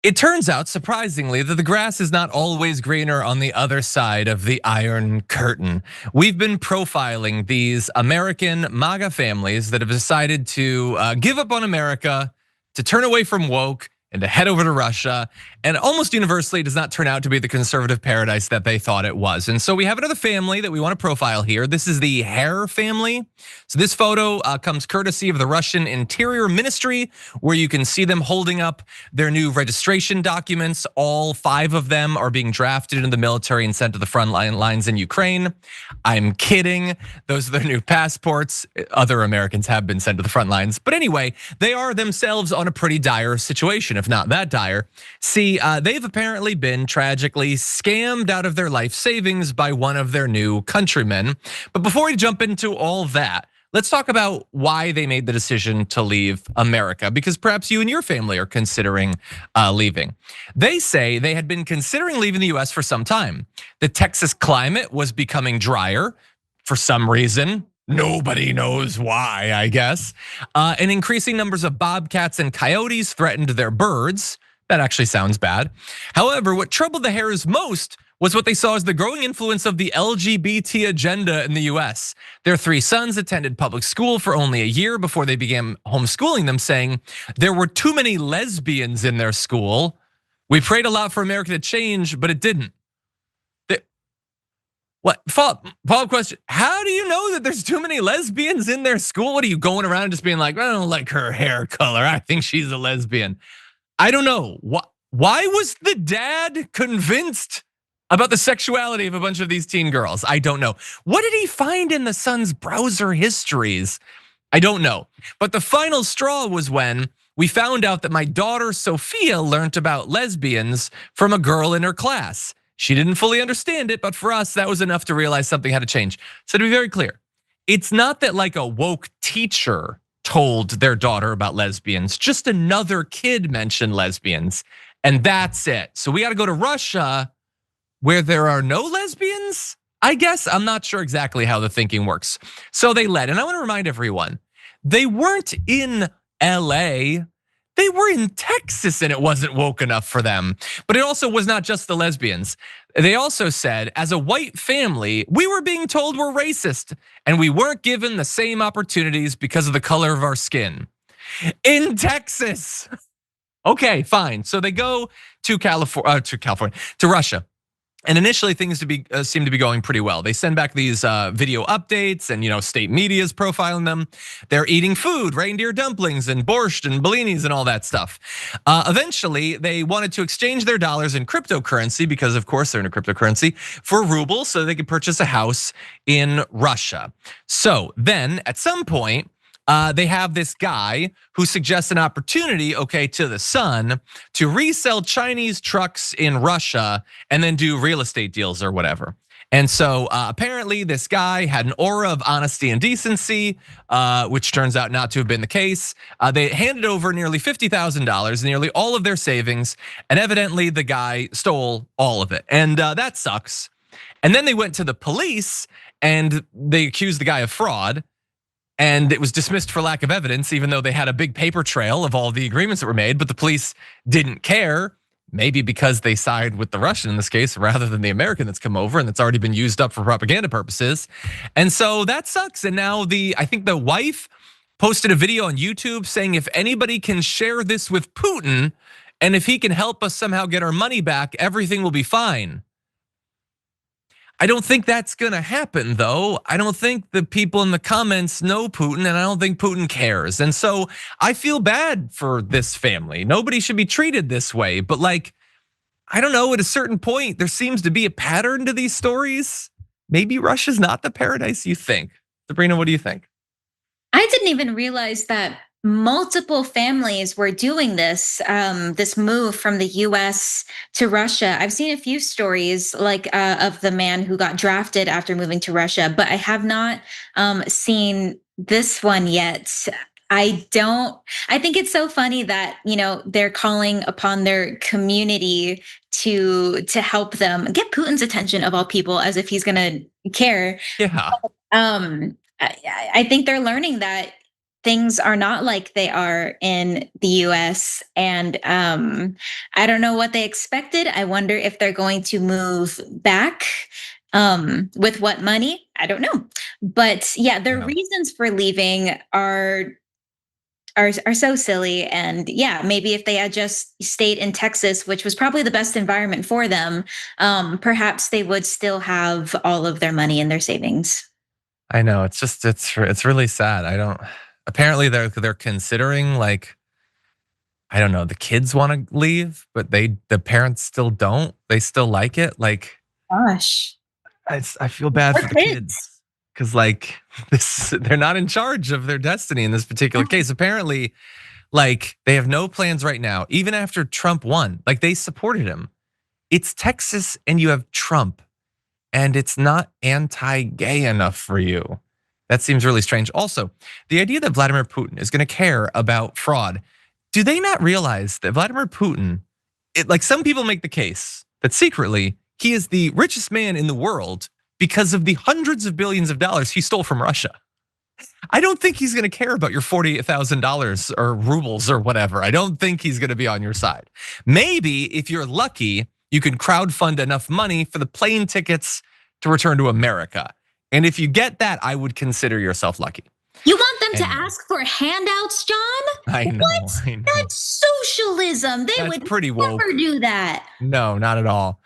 It turns out, surprisingly, that the grass is not always greener on the other side of the Iron Curtain. We've been profiling these American MAGA families that have decided to give up on America, to turn away from woke, and to head over to Russia. And almost universally, it does not turn out to be the conservative paradise that they thought it was. And so we have another family that we want to profile here. This is the Hares family. So this photo comes courtesy of the Russian Interior Ministry, where you can see them holding up their new registration documents. All 5 of them are being drafted into the military and sent to the front lines in Ukraine. I'm kidding. Those are their new passports. Other Americans have been sent to the front lines. But anyway, they are themselves on a pretty dire situation, if not that dire. See, they've apparently been tragically scammed out of their life savings by one of their new countrymen. But before we jump into all that, let's talk about why they made the decision to leave America, because perhaps you and your family are considering leaving. They say they had been considering leaving the US for some time. The Texas climate was becoming drier for some reason. Nobody knows why, I guess. And increasing numbers of bobcats and coyotes threatened their birds. That actually sounds bad. However, what troubled the Hares most was what they saw as the growing influence of the LGBT agenda in the US. Their 3 sons attended public school for only a year before they began homeschooling them, saying there were too many lesbians in their school. We prayed a lot for America to change, but it didn't. What, follow-up question, how do you know that there's too many lesbians in their school? What are you going around just being like, I don't like her hair color, I think she's a lesbian? I don't know. Why was the dad convinced about the sexuality of a bunch of these teen girls? I don't know. What did he find in the son's browser histories? I don't know. But the final straw was when we found out that my daughter Sophia learned about lesbians from a girl in her class. She didn't fully understand it, but for us, that was enough to realize something had to change. So to be very clear, it's not that like a woke teacher told their daughter about lesbians, just another kid mentioned lesbians, and that's it. So we gotta go to Russia where there are no lesbians? I guess, I'm not sure exactly how the thinking works. So they led, and I wanna remind everyone, they weren't in LA, they were in Texas and it wasn't woke enough for them. But it also was not just the lesbians. They also said, as a white family, we were being told we're racist and we weren't given the same opportunities because of the color of our skin. In Texas. Okay, fine. So they go to California, to Russia. And initially things seem to be going pretty well. They send back these video updates and state media is profiling them. They're eating food, reindeer dumplings and borscht and bellinis and all that stuff. Eventually they wanted to exchange their dollars in cryptocurrency because of course they're in a cryptocurrency for rubles so they could purchase a house in Russia. So then at some point, they have this guy who suggests an opportunity, okay, to the son to resell Chinese trucks in Russia and then do real estate deals or whatever. And so apparently this guy had an aura of honesty and decency, which turns out not to have been the case. They handed over nearly $50,000, nearly all of their savings, and evidently the guy stole all of it. And that sucks. And then they went to the police and they accused the guy of fraud. And it was dismissed for lack of evidence, even though they had a big paper trail of all the agreements that were made, but the police didn't care. Maybe because they side with the Russian in this case, rather than the American that's come over and that's already been used up for propaganda purposes. And so that sucks. And now I think the wife posted a video on YouTube saying if anybody can share this with Putin, and if he can help us somehow get our money back, everything will be fine. I don't think that's gonna happen though. I don't think the people in the comments know Putin and I don't think Putin cares. And so I feel bad for this family. Nobody should be treated this way, but like, I don't know, at a certain point, there seems to be a pattern to these stories. Maybe Russia's not the paradise you think. Sabrina, what do you think? I didn't even realize that multiple families were doing this this move from the US to Russia. I've seen a few stories like of the man who got drafted after moving to Russia, but I have not seen this one yet. I think it's so funny that they're calling upon their community to help them get Putin's attention of all people, as if he's going to care. Yeah. um I think they're learning that things are not like they are in the US. And I don't know what they expected. I wonder if they're going to move back. With what money? I don't know. But yeah, their Yeah. reasons for leaving are so silly. And yeah, maybe if they had just stayed in Texas, which was probably the best environment for them, perhaps they would still have all of their money in their savings. I know. It's just it's really sad. I don't. Apparently, they're considering like I don't know. The kids want to leave, but the parents still don't. They still like it. Like Gosh, I feel bad what for the kids? kids because like this, they're not in charge of their destiny in this particular case. Apparently, like they have no plans right now, even after Trump won. Like they supported him. It's Texas, and you have Trump, and it's not anti-gay enough for you. That seems really strange. Also, the idea that Vladimir Putin is going to care about fraud, do they not realize that Vladimir Putin, like some people make the case that secretly he is the richest man in the world because of the hundreds of billions of dollars he stole from Russia? I don't think he's going to care about your $48,000 or rubles or whatever. I don't think he's going to be on your side. Maybe if you're lucky, you can crowdfund enough money for the plane tickets to return to America. And if you get that, I would consider yourself lucky. You want them to Anyway, ask for handouts, John? I know, What? I know. That's socialism. They That's would pretty woke. never do that. No, not at all.